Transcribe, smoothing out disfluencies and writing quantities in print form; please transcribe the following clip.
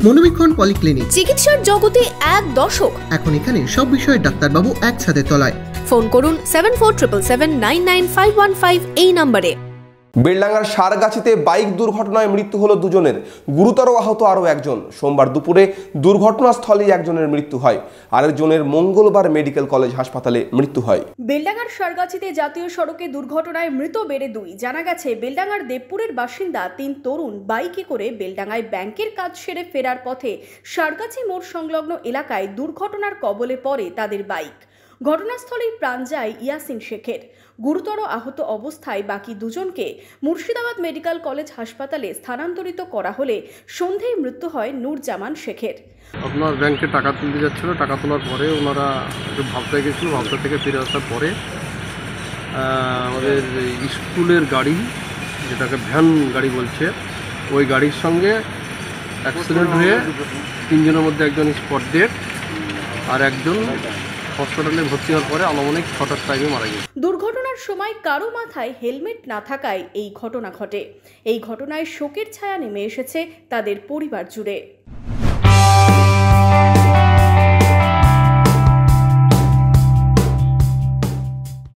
মনোবীক্ষণ polyclinic, চিকিৎসার জগতে এক দশক। এখন এখানে সব বিষয়ে ডাক্তারবাবু একসাথে তলায়। ফোন করুন 7477799515 এই নম্বরে। বেলডাঙ্গার সারগাছিতে বাইক দুর্ঘটনায় মৃত্যু হলো দুজনের, গুরুতর আহত আরও একজন। সোমবার দুপুরে দুর্ঘটনাস্থলে একজনের মৃত্যু হয়, আরেকজনের মঙ্গলবার মেডিকেল কলেজ হাসপাতালে মৃত্যু হয়। বেলডাঙ্গার সারগাছিতে জাতীয় সড়কে দুর্ঘটনায় মৃত বেড়ে 2। জানা গেছে, বেলডাঙ্গার দেবপুরের বাসিন্দা 3 তরুণ বাইকে করে বেলডাঙ্গায় ব্যাংকের কাজ সেরে ফেরার পথে সারগাছি মোড় সংলগ্ন এলাকায় দুর্ঘটনার কবলে পড়ে তাদের বাইক। ঘটনাস্থলেই প্রাণ যায় ইয়াসিন শেখের। গুরুতর আহত অবস্থায় বাকি দুজনকে মুর্শিদাবাদ মেডিকেল কলেজ হাসপাতালে স্থানান্তরিত করা হলে সন্ধ্যায় মৃত্যু হয় নূরজামান শেখের। আপনার ব্যাংকে টাকা তুলতে যাচ্ছিল, টাকা তোলার পরে ওনারা একটু ভাবতে গেছিল, ভাবতে থেকে ফিরে আসার পরে আমাদের স্কুলের গাড়ি, যেটাকে ভ্যান গাড়ি বলছে, ওই গাড়ির সঙ্গে অ্যাক্সিডেন্ট হয়ে 3 জনের মধ্যে একজন স্পট ডেড আর একজন হসপিটালে ভর্তি হওয়ার পরে আনুমানিক 6টার টাইমে মারা গেছে। দুর্ঘটনার সময় কারো মাথায় হেলমেট না থাকায় এই ঘটনা ঘটে। এই ঘটনায় শোকের ছায়া নেমে এসেছে তাদের পরিবার জুড়ে।